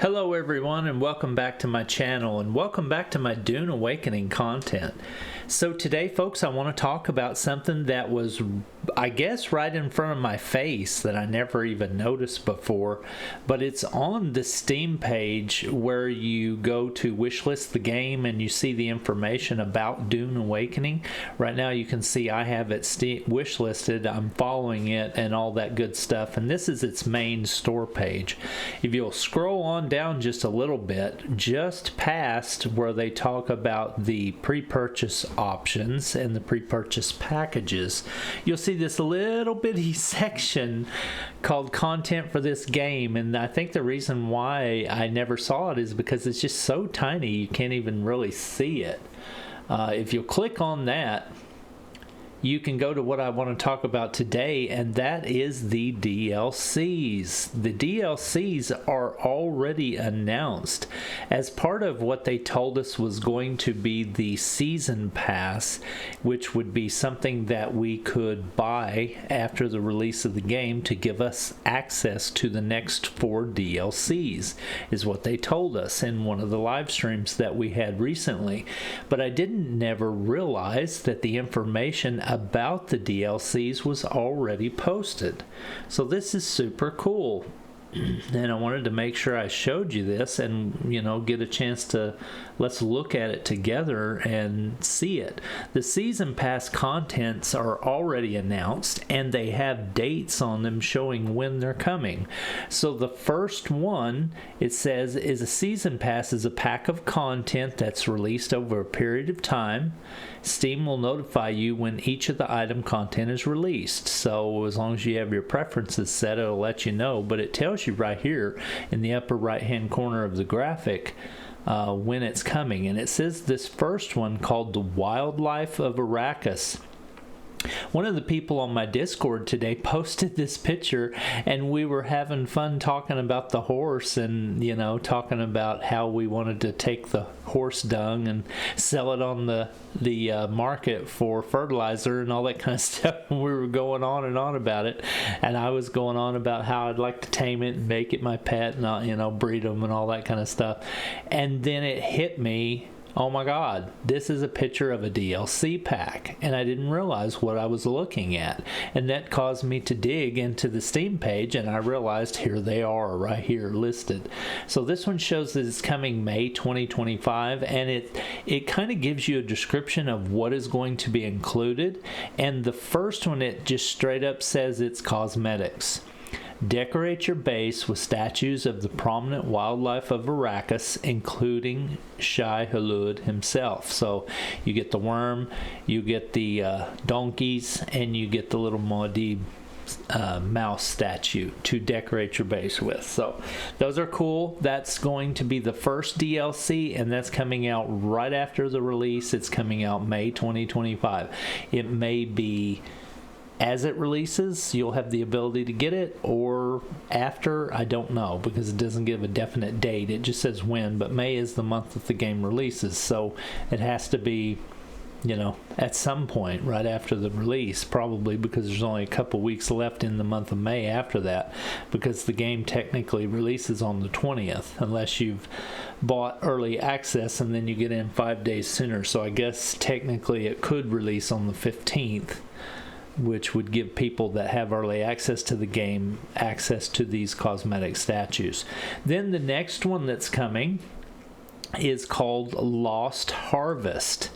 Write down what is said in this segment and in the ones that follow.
Hello everyone, and welcome back to my channel, and welcome back to my Dune Awakening content. So today folks, I want to talk about something that was, I guess, right in front of my face that I never even noticed before, but it's on the Steam page where you go to wishlist the game and you see the information about Dune Awakening. Right now you can see I have it wishlisted, I'm following it and all that good stuff, and this is its main store page. If you'll scroll on down just a little bit, just past where they talk about the pre-purchase options and the pre-purchase packages, you'll see this little bitty section called content for this game, and I think the reason why I never saw it is because it's just so tiny you can't even really see it. If you'll click on that, you can go to what I want to talk about today, and that is the DLCs. The DLCs are already announced as part of what they told us was going to be the season pass, which would be something that we could buy after the release of the game to give us access to the next 4 DLCs, is what they told us in one of the live streams that we had recently. But I didn't never realize that the information about the DLCs was already posted. So this is super cool. And I wanted to make sure I showed you this and, you know, get a chance to let's look at it together and see it. The season pass contents are already announced and they have dates on them showing when they're coming. So the first one, it says, is a season pass is a pack of content that's released over a period of time. Steam will notify you when each of the item content is released. So as long as you have your preferences set, it'll let you know, but it tells you right here in the upper right hand corner of the graphic when it's coming. And it says this first one, called The Wildlife of Arrakis. One of the people on my Discord today posted this picture, and we were having fun talking about the horse and, you know, talking about how we wanted to take the horse dung and sell it on the market for fertilizer and all that kind of stuff. And we were going on and on about it, and I was going on about how I'd like to tame it and make it my pet and, you know, breed them and all that kind of stuff. And then it hit me, oh my God, this is a picture of a DLC pack, and I didn't realize what I was looking at, and that caused me to dig into the Steam page, and I realized here they are right here listed. So this one shows that it's coming May 2025, and it kind of gives you a description of what is going to be included. And the first one, it just straight up says it's cosmetics. Decorate your base with statues of the prominent wildlife of Arrakis, including Shai-Hulud himself. So you get the worm, you get the donkeys, and you get the little Muad'Dib mouse statue to decorate your base with. So those are cool. That's going to be the first DLC, and that's coming out right after the release. It's coming out May 2025. It may be as it releases, you'll have the ability to get it, or after, I don't know, because it doesn't give a definite date. It just says when, but May is the month that the game releases, so it has to be, you know, at some point right after the release, probably, because there's only a couple weeks left in the month of May after that, because the game technically releases on the 20th, unless you've bought early access and then you get in 5 days sooner. So I guess technically it could release on the 15th, which would give people that have early access to the game access to these cosmetic statues. Then the next one that's coming is called Lost Harvest.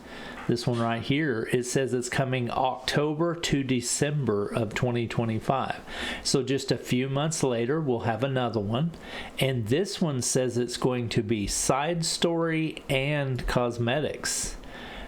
This one right here, it says it's coming October to December of 2025. So just a few months later, we'll have another one. And this one says it's going to be side story and cosmetics.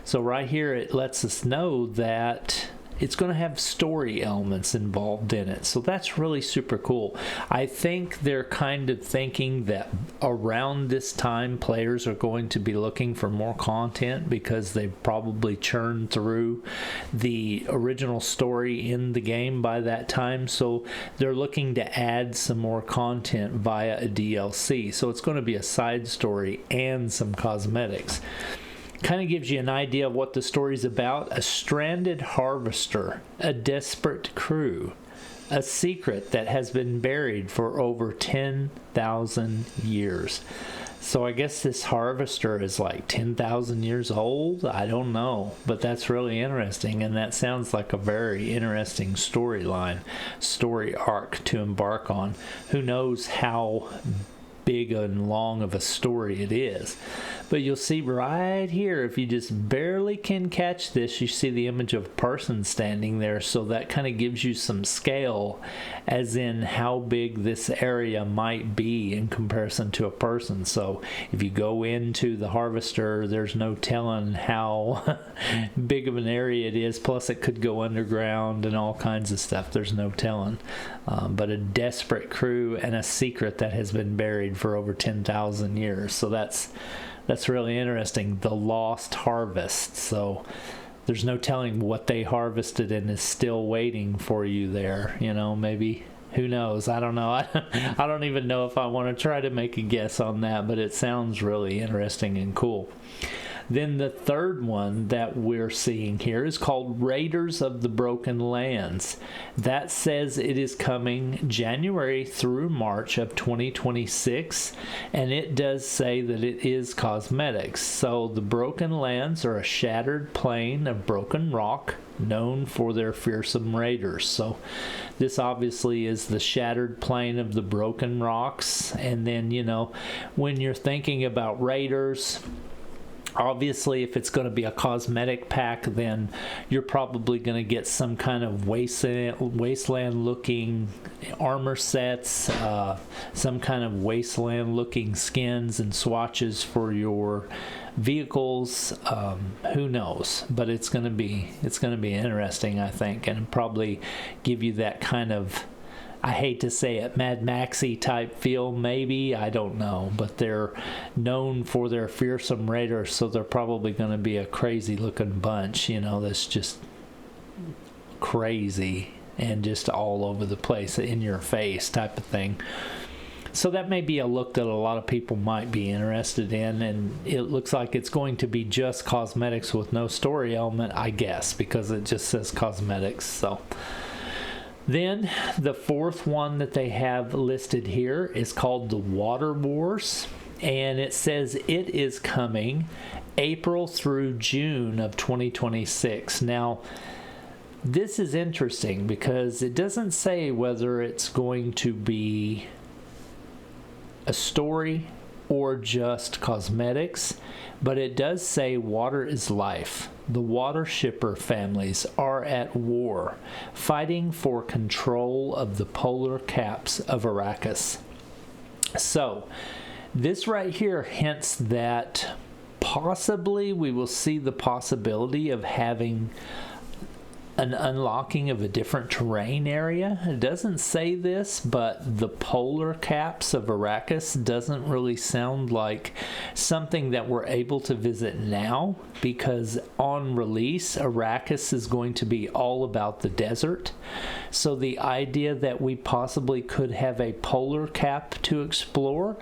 So right here, it lets us know that it's going to have story elements involved in it. So that's really super cool. I think they're kind of thinking that around this time players are going to be looking for more content, because they've probably churned through the original story in the game by that time. So they're looking to add some more content via a DLC. So it's going to be a side story and some cosmetics. Kind of gives you an idea of what the story's about. A stranded harvester, a desperate crew, a secret that has been buried for over 10,000 years. So I guess this harvester is like 10,000 years old. I don't know, but that's really interesting, and that sounds like a very interesting story arc to embark on. Who knows how big and long of a story it is. But you'll see right here, if you just barely can catch this, you see the image of a person standing there, so that kind of gives you some scale as in how big this area might be in comparison to a person. So if you go into the harvester, there's no telling how big of an area it is, plus it could go underground and all kinds of stuff. There's no telling. But a desperate crew and a secret that has been buried for over 10,000 years. So that's really interesting. The lost harvest. So there's no telling what they harvested and is still waiting for you there. You know, maybe, who knows? I don't know. I don't even know if I want to try to make a guess on that, but it sounds really interesting and cool. Then the third one that we're seeing here is called Raiders of the Broken Lands. That says it is coming January through March of 2026, and it does say that it is cosmetics. So the Broken Lands are a shattered plain of broken rock known for their fearsome raiders. So this obviously is the shattered plain of the broken rocks. And then, you know, when you're thinking about raiders, obviously, if it's going to be a cosmetic pack, then you're probably going to get some kind of wasteland-looking armor sets, some kind of wasteland-looking skins and swatches for your vehicles. Who knows? But it's going to be interesting, I think, and probably give you that kind of, I hate to say it, Mad Maxy type feel, maybe, I don't know, but they're known for their fearsome raiders, so they're probably going to be a crazy looking bunch, you know, that's just crazy and just all over the place, in your face type of thing. So that may be a look that a lot of people might be interested in, and it looks like it's going to be just cosmetics with no story element, I guess, because it just says cosmetics. So then the fourth one that they have listed here is called the Water Wars, and it says it is coming April through June of 2026. Now, this is interesting because it doesn't say whether it's going to be a story or just cosmetics, but it does say water is life. The water shipper families are at war, fighting for control of the polar caps of Arrakis. So, this right here hints that possibly we will see the possibility of having an unlocking of a different terrain area. It doesn't say this, but the polar caps of Arrakis doesn't really sound like something that we're able to visit now, because on release, Arrakis is going to be all about the desert. So the idea that we possibly could have a polar cap to explore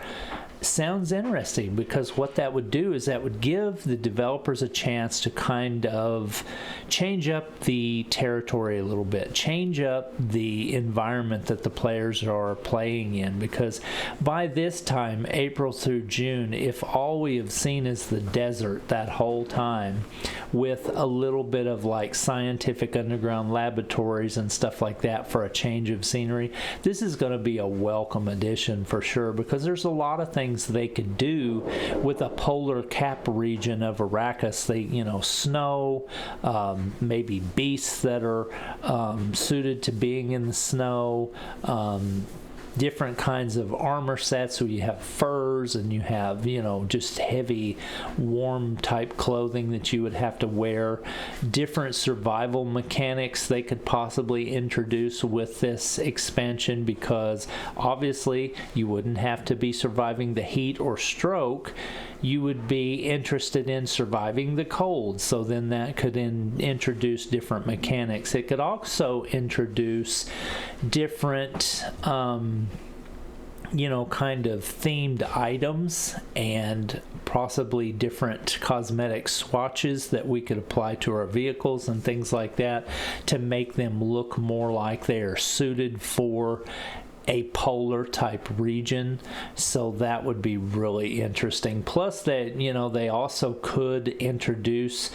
sounds interesting, because what that would do is that would give the developers a chance to kind of change up the territory a little bit, change up the environment that the players are playing in, because by this time, April through June, if all we have seen is the desert that whole time with a little bit of like scientific underground laboratories and stuff like that for a change of scenery, this is going to be a welcome addition for sure, because there's a lot of things they could do with a polar cap region of Arrakis. They, you know, snow, maybe beasts that are suited to being in the snow, different kinds of armor sets. So you have furs and you have, you know, just heavy warm type clothing that you would have to wear, different survival mechanics they could possibly introduce with this expansion, because obviously you wouldn't have to be surviving the heat or stroke. You would be interested in surviving the cold, so then that could introduce different mechanics. It could also introduce different you know, kind of themed items and possibly different cosmetic swatches that we could apply to our vehicles and things like that to make them look more like they are suited for a polar type region. So that would be really interesting. Plus that, you know, they also could introduce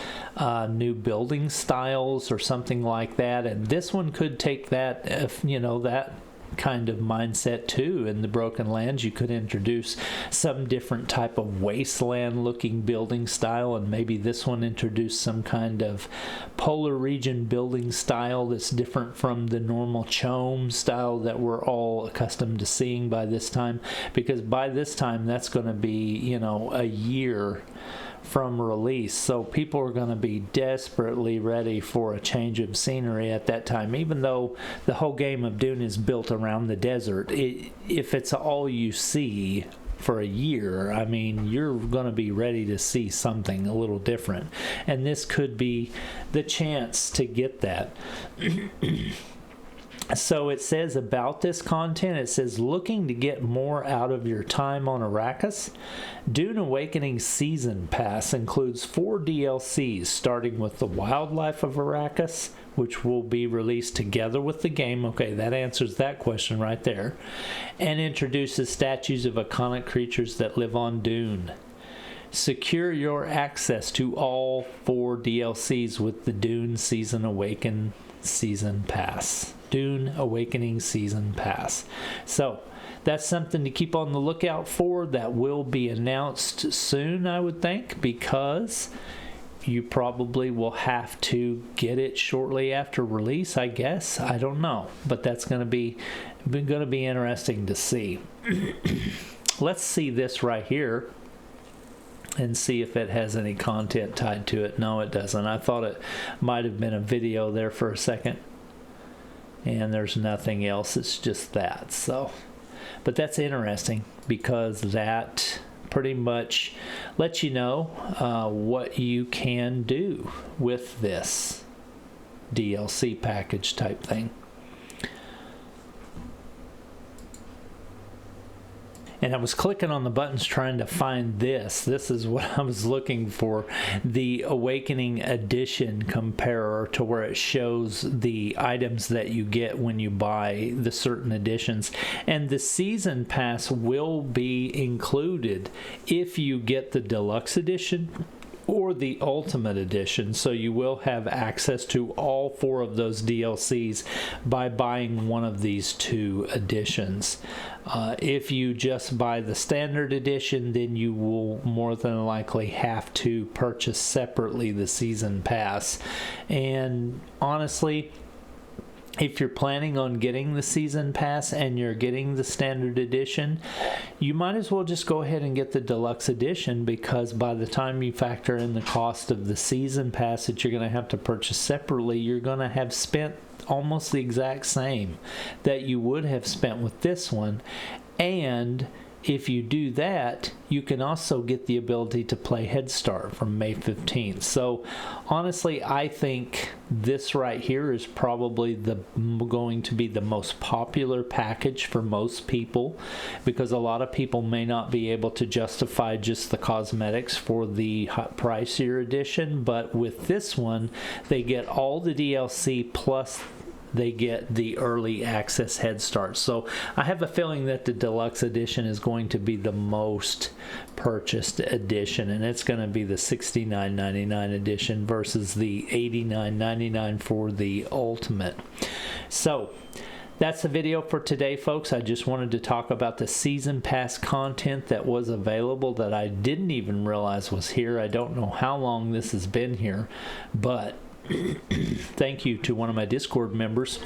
new building styles or something like that, and this one could take that, if you know, that kind of mindset too. In the Broken Lands, you could introduce some different type of wasteland looking building style, and maybe this one introduce some kind of polar region building style that's different from the normal chome style that we're all accustomed to seeing by this time, because by this time that's going to be, you know, a year from release, so people are going to be desperately ready for a change of scenery at that time. Even though the whole game of Dune is built around the desert, if it's all you see for a year, I mean, you're going to be ready to see something a little different, and this could be the chance to get that. So it says about this content, it says, looking to get more out of your time on Arrakis? Dune Awakening Season Pass includes 4 DLCs, starting with the Wildlife of Arrakis, which will be released together with the game. Okay, that answers that question right there. And introduces statues of iconic creatures that live on Dune. Secure your access to all 4 DLCs with the Dune Awakening Season Pass. Dune Awakening Season Pass. So that's something to keep on the lookout for. That will be announced soon, I would think, because you probably will have to get it shortly after release, I guess. I don't know, but that's going to be interesting to see. Let's see this right here and see if it has any content tied to it. No, it doesn't. I thought it might have been a video there for a second, and there's nothing else. It's just that. So, but that's interesting because that pretty much lets you know what you can do with this DLC package type thing. And I was clicking on the buttons trying to find this. This is what I was looking for. The Awakening Edition comparer, to where it shows the items that you get when you buy the certain editions. And the Season Pass will be included if you get the Deluxe Edition or the Ultimate Edition. So you will have access to all 4 of those DLCs by buying one of these 2 editions. If you just buy the Standard Edition, then you will more than likely have to purchase separately the Season Pass. And honestly, if you're planning on getting the Season Pass and you're getting the Standard Edition, you might as well just go ahead and get the Deluxe Edition, because by the time you factor in the cost of the Season Pass that you're going to have to purchase separately, you're going to have spent almost the exact same that you would have spent with this one. And if you do that, you can also get the ability to play Head Start from May 15th. So honestly, I think this right here is probably going to be the most popular package for most people, because a lot of people may not be able to justify just the cosmetics for the pricier edition. But with this one, they get all the DLC plus they get the early access head start. So I have a feeling that the Deluxe Edition is going to be the most purchased edition, and it's going to be the $69.99 edition versus the $89.99 for the Ultimate. So that's the video for today, folks. I just wanted to talk about the Season Pass content that was available that I didn't even realize was here. I don't know how long this has been here, but thank you to one of my Discord members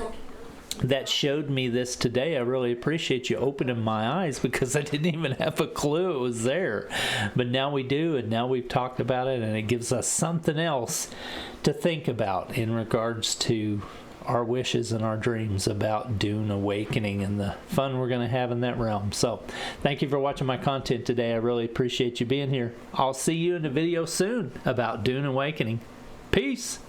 that showed me this today. I really appreciate you opening my eyes, because I didn't even have a clue it was there. But now we do, and now we've talked about it, and it gives us something else to think about in regards to our wishes and our dreams about Dune Awakening and the fun we're going to have in that realm. So thank you for watching my content today. I really appreciate you being here. I'll see you in a video soon about Dune Awakening. Peace.